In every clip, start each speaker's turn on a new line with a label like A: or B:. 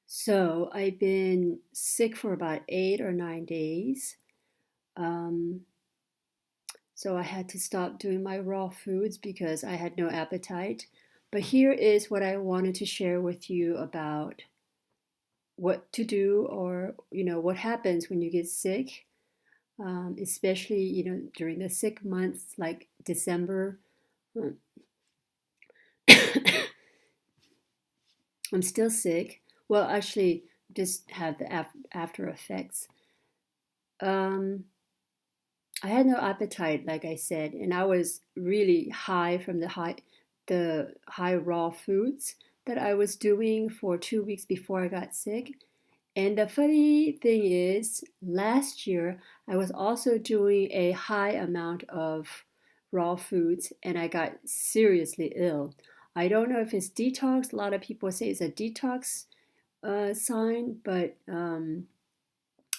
A: So I've been sick for about 8 or 9 days. Um, so I had to stop doing my raw foods because I had no appetite. But here is what I wanted to share with you about what to do or, what happens when you get sick, especially, during the sick months like December. Um, I'm still sick. Well, actually, just have the after effects. Um, I had no appetite, like I said, and I was really high from the high raw foods that I was doing for 2 weeks before I got sick. And the funny thing is, last year I was also doing a high amount of raw foods and I got seriously ill. I don't know if it's detox. A lot of people say it's a detox sign, but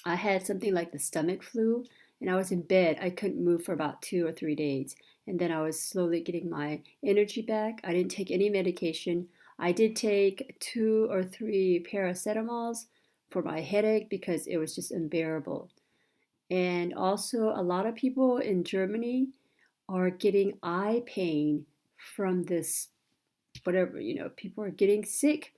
A: I had something like the stomach flu, and I was in bed. I couldn't move for about 2 or 3 days. And then I was slowly getting my energy back. I didn't take any medication. I did take 2 or 3 paracetamols for my headache because it was just unbearable. And also, a lot of people in Germany are getting eye pain from this, whatever, people are getting sick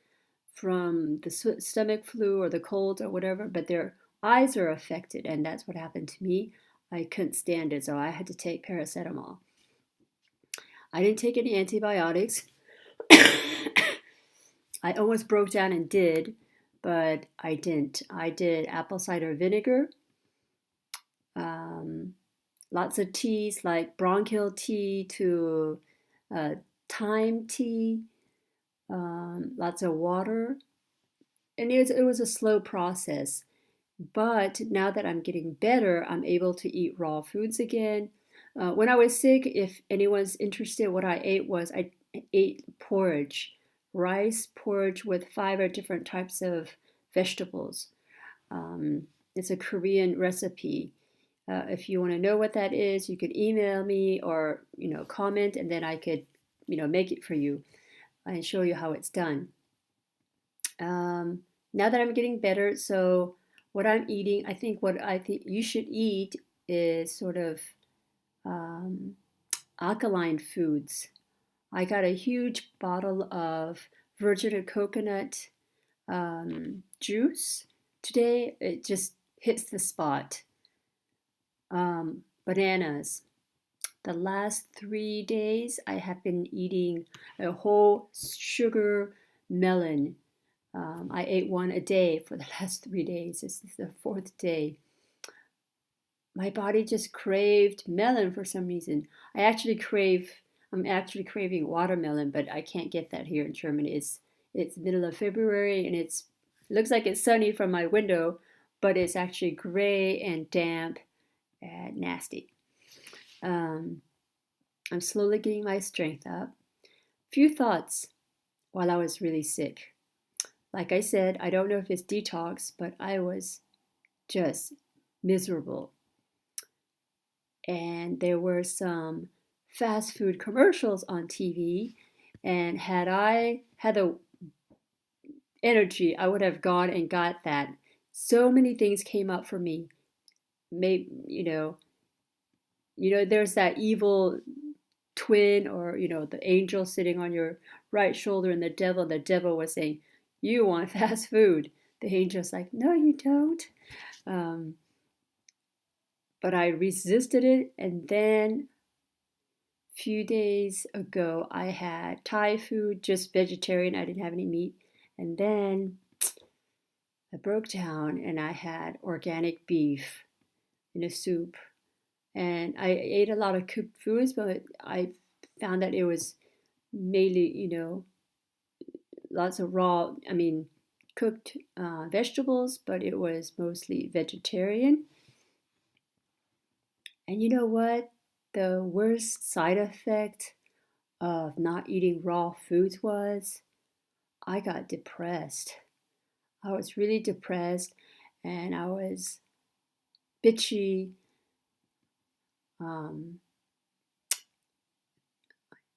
A: from the stomach flu or the cold or whatever, but their eyes are affected, and that's what happened to me. I couldn't stand it, so I had to take paracetamol. I didn't take any antibiotics. I almost broke down and did, but I didn't. I did apple cider vinegar, um, lots of teas like bronchial tea to uh, thyme tea, lots of water, and it was a slow process. But now that I'm getting better, I'm able to eat raw foods again. When I was sick, if anyone's interested, what I ate was I ate porridge, rice porridge with 5 different types of vegetables. It's a Korean recipe. If you want to know what that is, you could email me or comment, and then I could make it for you and show you how it's done. Um, Now that I'm getting better, so what I'm eating, I think what I think you should eat is sort of um, alkaline foods. I got a huge bottle of virgin coconut juice today. It just hits the spot. Bananas. The last 3 days, I have been eating a whole sugar melon. I ate one a day for the last 3 days. This is the fourth day. My body just craved melon for some reason. I'm actually craving watermelon, but I can't get that here in Germany. It's middle of February and it looks like it's sunny from my window, but it's actually gray and damp and nasty. Um, I'm slowly getting my strength up. Few thoughts while I was really sick. Like I said, I don't know if it's detox, but I was just miserable. And there were some fast food commercials on TV. And had I had the energy, I would have gone and got that. So many things came up for me. Maybe, there's that evil twin or, the angel sitting on your right shoulder and the devil was saying, you want fast food. The angel's like, no, you don't. Um, but I resisted it. And then a few days ago, I had Thai food, just vegetarian. I didn't have any meat. And then I broke down and I had organic beef in a soup. And I ate a lot of cooked foods, but I found that it was mainly, lots of raw, cooked vegetables, but it was mostly vegetarian. And you know what? The worst side effect of not eating raw foods was I got depressed. I was really depressed and I was bitchy. Um,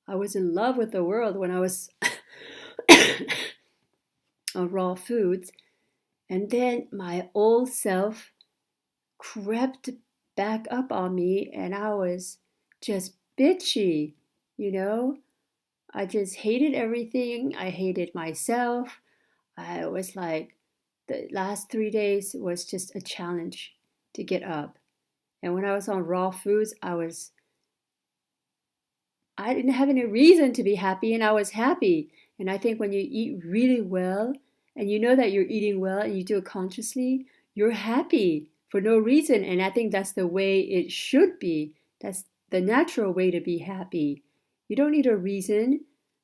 A: I was in love with the world when I was on raw foods. And then my old self crept back up on me, and I was just bitchy, you know? I just hated everything. I hated myself. I was like, the last 3 days was just a challenge to get up. And when I was on raw foods, I didn't have any reason to be happy, and I was happy. And I think when you eat really well and you know that you're eating well and you do it consciously, you're happy for no reason. And I think that's the way it should be. That's the natural way to be happy. You don't need a reason,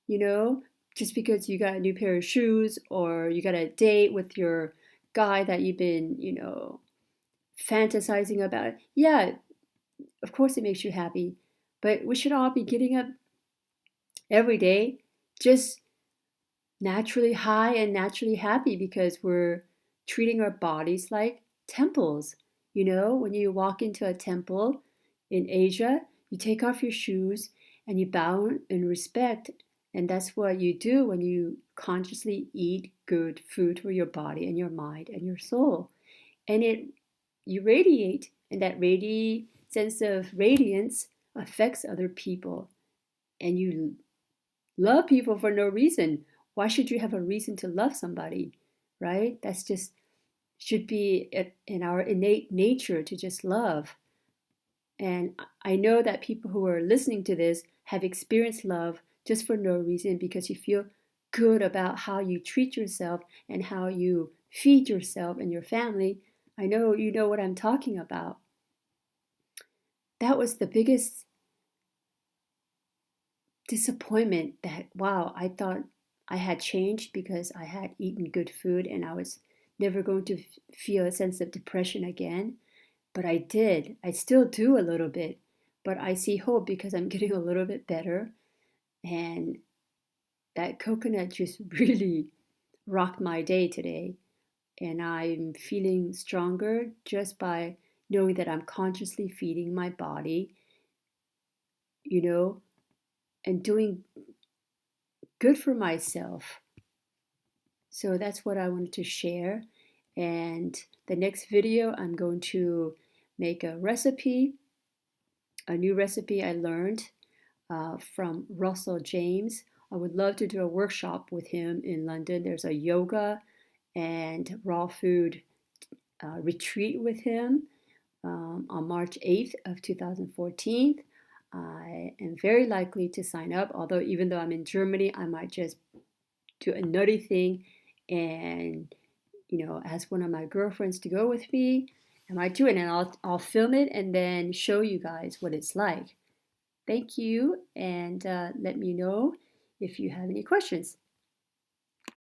A: you know, just because you got a new pair of shoes or you got a date with your guy that you've been, fantasizing about. Yeah, of course it makes you happy. But we should all be getting up every day just naturally high and naturally happy because we're treating our bodies like temples. You know, when you walk into a temple in Asia, you take off your shoes and you bow in respect. And that's what you do when you consciously eat good food for your body and your mind and your soul. And you radiate, and that sense of radiance affects other people. And you love people for no reason. Why should you have a reason to love somebody, right? That's just should be in our innate nature to just love. And I know that people who are listening to this have experienced love just for no reason because you feel good about how you treat yourself and how you feed yourself and your family. I know you know what I'm talking about. That was the biggest disappointment that, wow, I thought I had changed because I had eaten good food and I was never going to feel a sense of depression again. But I did. I still do a little bit. But I see hope because I'm getting a little bit better. And that coconut just really rocked my day today. And I'm feeling stronger just by knowing that I'm consciously feeding my body, you know, and doing good for myself. So that's what I wanted to share. And the next video, I'm going to make a recipe, a new recipe I learned from Russell James. I would love to do a workshop with him in London. There's a yoga and raw food retreat with him on March 8th of 2014. I am very likely to sign up, although even though I'm in Germany, I might just do a nutty thing and ask one of my girlfriends to go with me. I might do it and I'll film it and then show you guys what it's like. Thank you, and let me know if you have any questions.